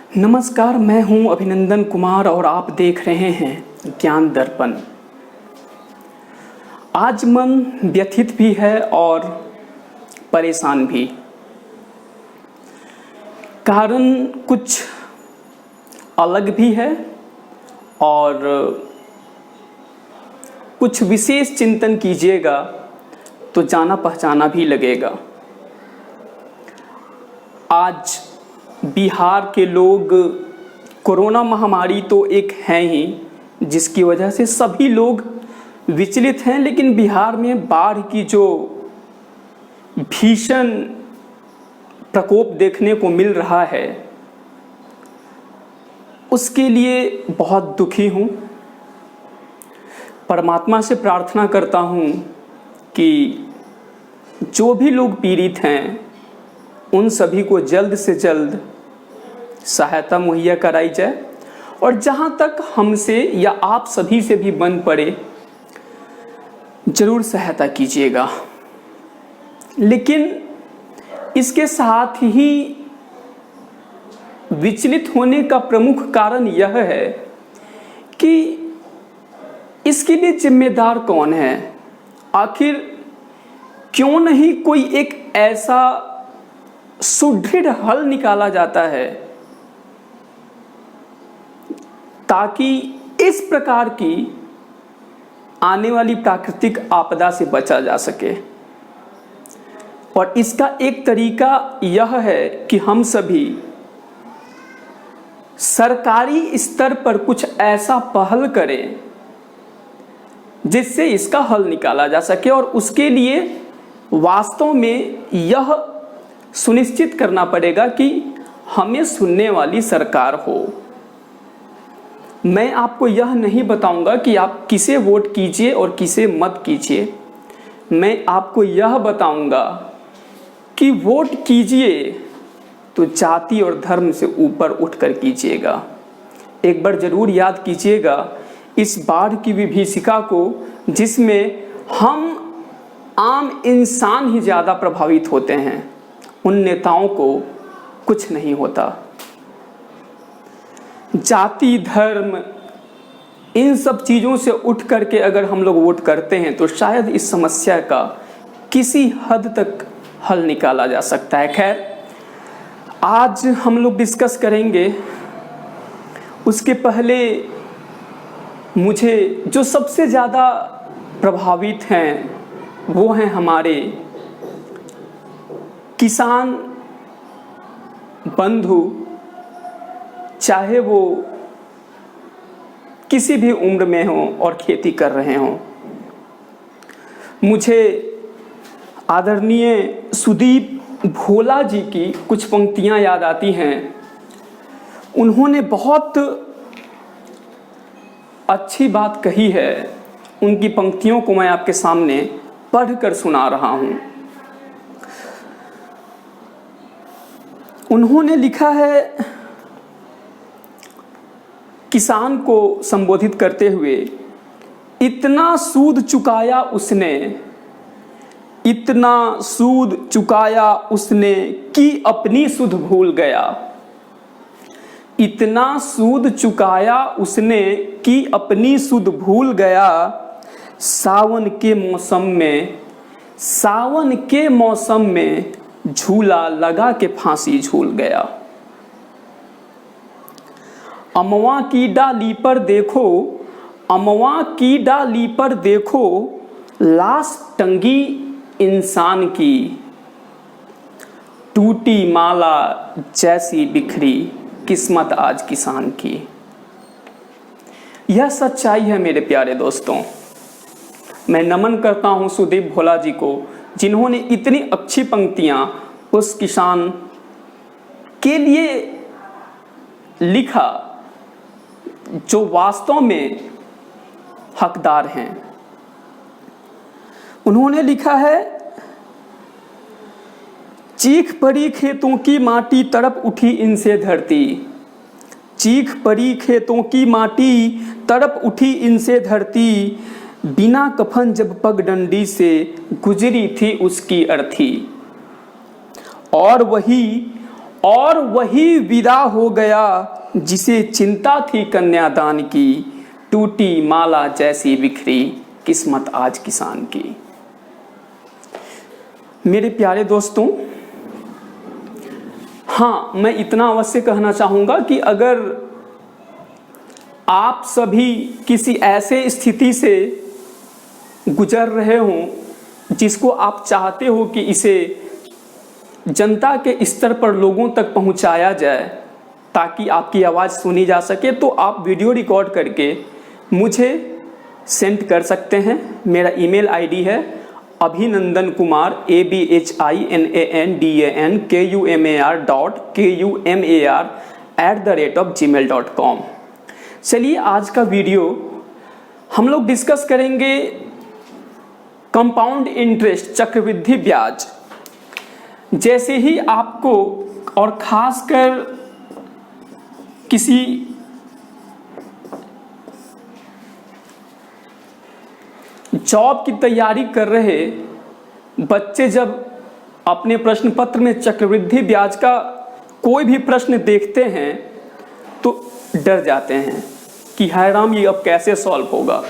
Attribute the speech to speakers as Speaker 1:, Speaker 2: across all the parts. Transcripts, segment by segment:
Speaker 1: नमस्कार, मैं हूं अभिनंदन कुमार और आप देख रहे हैं ज्ञान दर्पण। आज मन व्यथित भी है और परेशान भी। कारण कुछ अलग भी है और कुछ विशेष चिंतन कीजिएगा तो जाना पहचाना भी लगेगा। आज बिहार के लोग कोरोना महामारी तो एक है ही, जिसकी वजह से सभी लोग विचलित हैं, लेकिन बिहार में बाढ़ की जो भीषण प्रकोप देखने को मिल रहा है उसके लिए बहुत दुखी हूँ। परमात्मा से प्रार्थना करता हूँ कि जो भी लोग पीड़ित हैं उन सभी को जल्द से जल्द सहायता मुहैया कराई जाए, और जहाँ तक हमसे या आप सभी से भी बन पड़े जरूर सहायता कीजिएगा। लेकिन इसके साथ ही विचलित होने का प्रमुख कारण यह है कि इसके लिए जिम्मेदार कौन है। आखिर क्यों नहीं कोई एक ऐसा सुदृढ़ हल निकाला जाता है ताकि इस प्रकार की आने वाली प्राकृतिक आपदा से बचा जा सके। और इसका एक तरीका यह है कि हम सभी सरकारी स्तर पर कुछ ऐसा पहल करें जिससे इसका हल निकाला जा सके, और उसके लिए वास्तव में यह सुनिश्चित करना पड़ेगा कि हमें सुनने वाली सरकार हो। मैं आपको यह नहीं बताऊंगा कि आप किसे वोट कीजिए और किसे मत कीजिए। मैं आपको यह बताऊंगा कि वोट कीजिए तो जाति और धर्म से ऊपर उठकर कीजिएगा। एक बार जरूर याद कीजिएगा इस बाढ़ की विभीषिका को, जिसमें हम आम इंसान ही ज़्यादा प्रभावित होते हैं, उन नेताओं को कुछ नहीं होता। जाति धर्म इन सब चीज़ों से उठ करके अगर हम लोग वोट करते हैं तो शायद इस समस्या का किसी हद तक हल निकाला जा सकता है। खैर, आज हम लोग डिस्कस करेंगे। उसके पहले मुझे जो सबसे ज़्यादा प्रभावित हैं वो हैं हमारे किसान बंधु, चाहे वो किसी भी उम्र में हों और खेती कर रहे हों। मुझे आदरणीय सुदीप भोला जी की कुछ पंक्तियां याद आती हैं। उन्होंने बहुत अच्छी बात कही है। उनकी पंक्तियों को मैं आपके सामने पढ़कर सुना रहा हूं। उन्होंने लिखा है, किसान को संबोधित करते हुए, इतना सूद चुकाया उसने, इतना सूद चुकाया उसने कि अपनी सुध भूल गया। इतना सूद चुकाया उसने कि अपनी सुध भूल गया। सावन के मौसम में झूला लगा के फांसी झूल गया। अमवा की डाली पर देखो, अमवा की डाली पर देखो, लाश टंगी इंसान की। टूटी माला जैसी बिखरी किस्मत आज किसान की। यह सच्चाई है मेरे प्यारे दोस्तों। मैं नमन करता हूं सुदीप भोला जी को, जिन्होंने इतनी अच्छी पंक्तियां उस किसान के लिए लिखा जो वास्तव में हकदार हैं। उन्होंने लिखा है, चीख पड़ी खेतों की माटी, तड़प उठी इनसे धरती। चीख पड़ी खेतों की माटी, तड़प उठी इनसे धरती। बिना कफन जब पगडंडी से गुजरी थी उसकी अर्थी। और और वही विदा हो गया जिसे चिंता थी कन्यादान की, टूटी माला जैसी बिखरी किस्मत आज किसान की। मेरे प्यारे दोस्तों, हाँ, मैं इतना अवश्य कहना चाहूँगा कि अगर आप सभी किसी ऐसे स्थिति से गुजर रहे हों जिसको आप चाहते हो कि इसे जनता के स्तर पर लोगों तक पहुंचाया जाए ताकि आपकी आवाज़ सुनी जा सके, तो आप वीडियो रिकॉर्ड करके मुझे सेंड कर सकते हैं। मेरा ईमेल आईडी है abhinandankumar abhinandankumar@gmail.com। चलिए आज का वीडियो हम लोग डिस्कस करेंगे कंपाउंड इंटरेस्ट, चक्रवृद्धि ब्याज। जैसे ही आपको और खासकर किसी जॉब की तैयारी कर रहे बच्चे जब अपने प्रश्न पत्र में चक्रवृद्धि ब्याज का कोई भी प्रश्न देखते हैं तो डर जाते हैं कि हाय राम, ये अब कैसे सॉल्व होगा।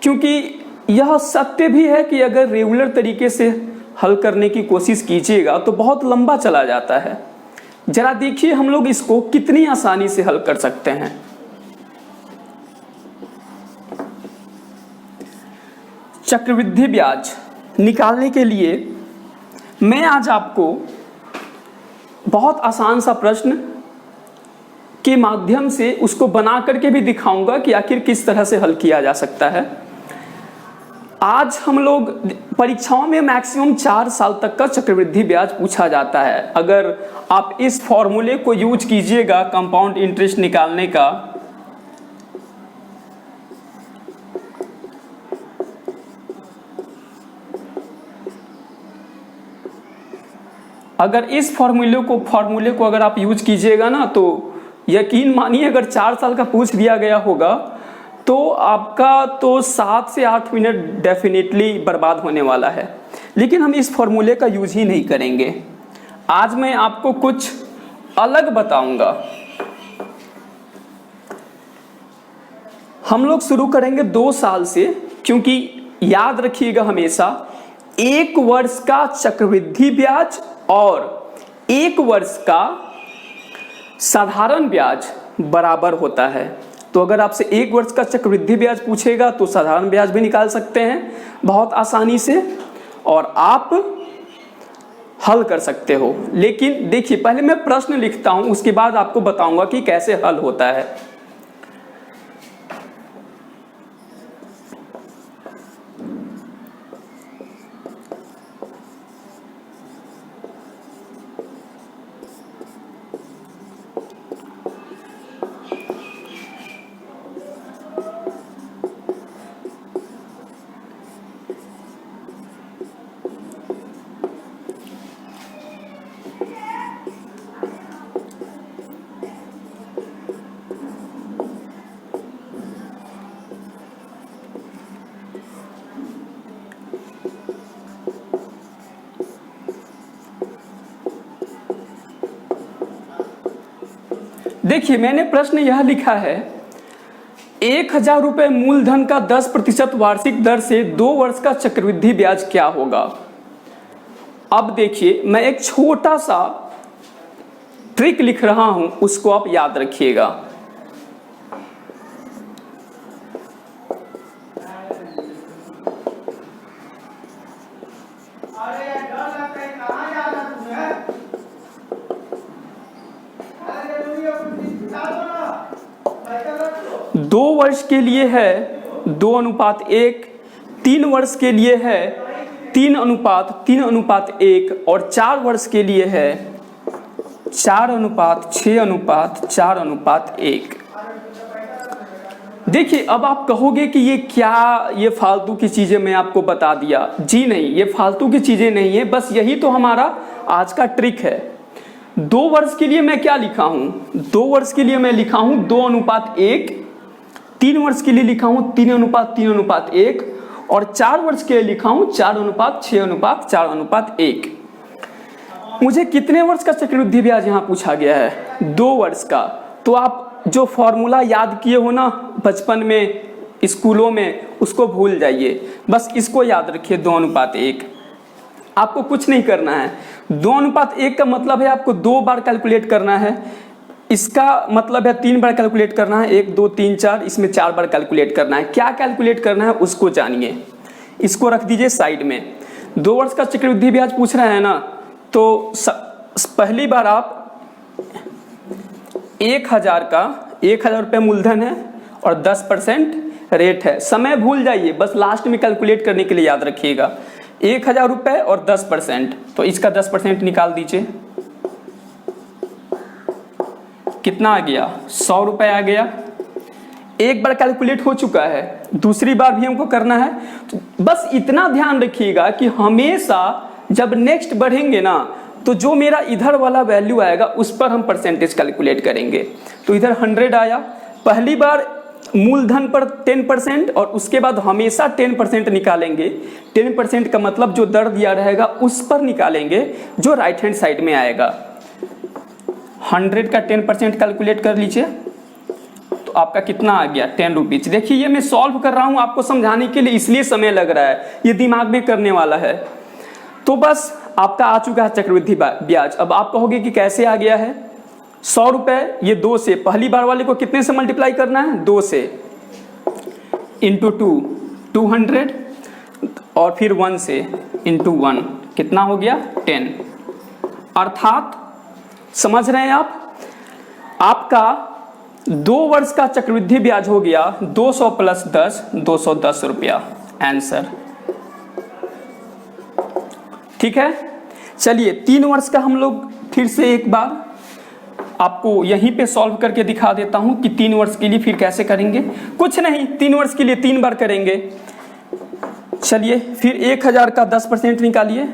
Speaker 1: क्योंकि यह सत्य भी है कि अगर रेगुलर तरीके से हल करने की कोशिश कीजिएगा तो बहुत लंबा चला जाता है। जरा देखिए हम लोग इसको कितनी आसानी से हल कर सकते हैं। चक्रवृद्धि ब्याज निकालने के लिए मैं आज आपको बहुत आसान सा प्रश्न के माध्यम से उसको बना करके भी दिखाऊंगा कि आखिर किस तरह से हल किया जा सकता है। आज हम लोग परीक्षाओं में मैक्सिमम 4 साल तक का चक्रवृद्धि ब्याज पूछा जाता है। अगर आप इस फॉर्मूले को यूज कीजिएगा कंपाउंड इंटरेस्ट निकालने का, अगर इस फॉर्मूले को अगर आप यूज कीजिएगा ना, तो यकीन मानिए अगर 4 साल का पूछ दिया गया होगा तो आपका तो 7 से 8 मिनट डेफिनेटली बर्बाद होने वाला है। लेकिन हम इस फॉर्मूले का यूज ही नहीं करेंगे। आज मैं आपको कुछ अलग बताऊंगा। हम लोग शुरू करेंगे 2 साल से, क्योंकि याद रखिएगा हमेशा 1 वर्ष का चक्रवृद्धि ब्याज और 1 वर्ष का साधारण ब्याज बराबर होता है। तो अगर आपसे 1 वर्ष का चक्रवृद्धि ब्याज पूछेगा तो साधारण ब्याज भी निकाल सकते हैं बहुत आसानी से और आप हल कर सकते हो। लेकिन देखिए, पहले मैं प्रश्न लिखता हूं, उसके बाद आपको बताऊंगा कि कैसे हल होता है। देखिए, मैंने प्रश्न यह लिखा है, 1000 रुपए मूलधन का 10% वार्षिक दर से 2 वर्ष का चक्रवृद्धि ब्याज क्या होगा। अब देखिए, मैं एक छोटा सा ट्रिक लिख रहा हूं, उसको आप याद रखिएगा। दो वर्ष के लिए है 2:1, 3 वर्ष के लिए है 3:3:1 और 4 वर्ष के लिए है 4:6:4:1। देखिए, अब आप कहोगे कि ये क्या, ये फालतू की चीजें मैं आपको बता दिया। जी नहीं, ये फालतू की चीजें नहीं है, बस यही तो हमारा आज का ट्रिक है। 2 वर्ष के लिए मैं क्या लिखा हूं, 2 वर्ष के लिए मैं लिखा हूं 2:1, 3 वर्ष के लिए लिखा हूं 3:3:1 और 4 वर्ष के लिए लिखा हूं 4:6:4:1। मुझे कितने वर्ष का चक्रवृद्धि ब्याज यहाँ पूछा गया है, 2 वर्ष का। तो आप जो फॉर्मूला याद किए हो ना बचपन में स्कूलों में, उसको भूल जाइए, बस इसको याद रखिए 2:1। आपको कुछ नहीं करना है। 2:1 का मतलब है आपको 2 बार कैलकुलेट करना है, इसका मतलब है 3 बार कैलकुलेट करना है, 1 2 3 4, इसमें 4 बार कैलकुलेट करना है। क्या कैलकुलेट करना है उसको जानिए, इसको रख दीजिए साइड में। 2 वर्ष का चक्रवृद्धि ब्याज पूछ रहे हैं ना, तो पहली बार आप 1,000 रुपये मूलधन है और 10% रेट है। समय भूल जाइए, बस लास्ट में कैलकुलेट करने के लिए याद रखिएगा। 1,000 रुपये और 10%, तो इसका 10% निकाल दीजिए, कितना आ गया, 100 रुपये आ गया। एक बार कैलकुलेट हो चुका है, दूसरी बार भी हमको करना है। तो बस इतना ध्यान रखिएगा कि हमेशा जब नेक्स्ट बढ़ेंगे ना, तो जो मेरा इधर वाला वैल्यू आएगा उस पर हम परसेंटेज कैलकुलेट करेंगे। तो इधर 100 आया, पहली बार मूलधन पर 10% और उसके बाद हमेशा 10% निकालेंगे। 10% का मतलब जो दर दिया रहेगा उस पर निकालेंगे, जो राइट हैंड साइड में आएगा। 100 का 10% कैलकुलेट कर लीजिए, तो आपका कितना आ गया, 10 रुपीज। देखिए ये मैं सॉल्व कर रहा हूँ आपको समझाने के लिए, इसलिए समय लग रहा है, ये दिमाग में करने वाला है। तो बस आपका आ चुका है चक्रवृद्धि ब्याज। अब आप कहोगे कि कैसे आ गया है, 100 रुपये, ये 2 से, पहली बार वाले को कितने से मल्टीप्लाई करना है, 2 से, इंटू 2 200, और फिर 1 से इंटू 1, कितना हो गया, 10। अर्थात समझ रहे हैं आप, आपका 2 वर्ष का चक्रवृद्धि ब्याज हो गया 200 प्लस 10, 210 रुपया आंसर। ठीक है, चलिए 3 वर्ष का हम लोग फिर से एक बार आपको यहीं पे सॉल्व करके दिखा देता हूं कि 3 वर्ष के लिए फिर कैसे करेंगे। कुछ नहीं, 3 वर्ष के लिए 3 बार करेंगे। चलिए फिर 1,000 का 10% निकालिए,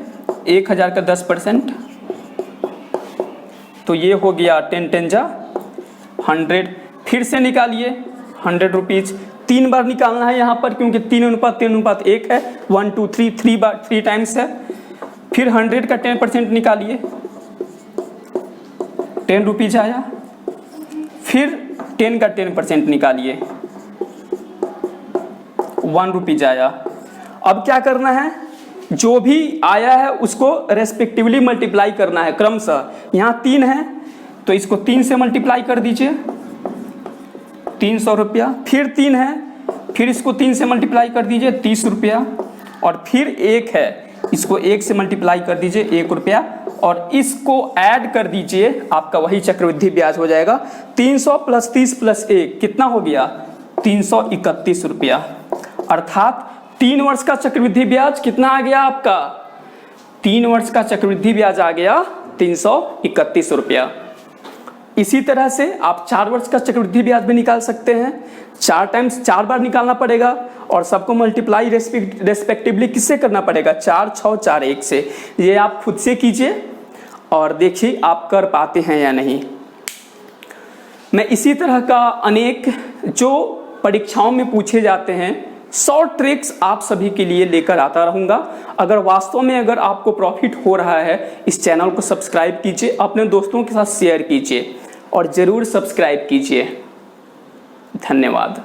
Speaker 1: 1,000 का 10%, तो ये हो गया 10 10 जा 100। फिर से निकालिए 100 रुपीज, 3 बार निकालना है यहाँ पर, क्योंकि 3:1 है, 1 2 3 3 बार 3 टाइम्स है। फिर 100 का 10% निकालिए, 10 रुपीज आया। फिर 10 का 10% निकालिए, 1 रुपीज आया। अब क्या करना है, जो भी आया है उसको रेस्पेक्टिवली मल्टीप्लाई करना है क्रमशः। यहाँ 3 है तो इसको 3 से मल्टीप्लाई कर दीजिए, 300 रुपया। फिर 3 है, फिर इसको 3 से मल्टीप्लाई कर दीजिए, 30 रुपया। और फिर 1 है, इसको 1 से मल्टीप्लाई कर दीजिए, 1 रुपया। और इसको ऐड कर दीजिए, आपका वही चक्रवृद्धि ब्याज हो जाएगा। 300 प्लस 30 प्लस 1 कितना हो गया, 331 रुपया। अर्थात 3 वर्ष का चक्रवृद्धि ब्याज कितना आ गया आपका, 3 वर्ष का चक्रवृद्धि ब्याज आ गया 331 रुपया। इसी तरह से आप 4 वर्ष का चक्रवृद्धि ब्याज भी निकाल सकते हैं। 4 टाइम्स 4 बार निकालना पड़ेगा और सबको मल्टीप्लाई रेस्पेक्टिवली किससे करना पड़ेगा, 4 6 4 1 से। ये आप खुद से कीजिए और देखिए आप कर पाते हैं या नहीं। मैं इसी तरह का अनेक जो परीक्षाओं में पूछे जाते हैं शॉर्ट ट्रिक्स आप सभी के लिए लेकर आता रहूँगा। अगर वास्तव में अगर आपको प्रॉफिट हो रहा है, इस चैनल को सब्सक्राइब कीजिए, अपने दोस्तों के साथ शेयर कीजिए और ज़रूर सब्सक्राइब कीजिए। धन्यवाद।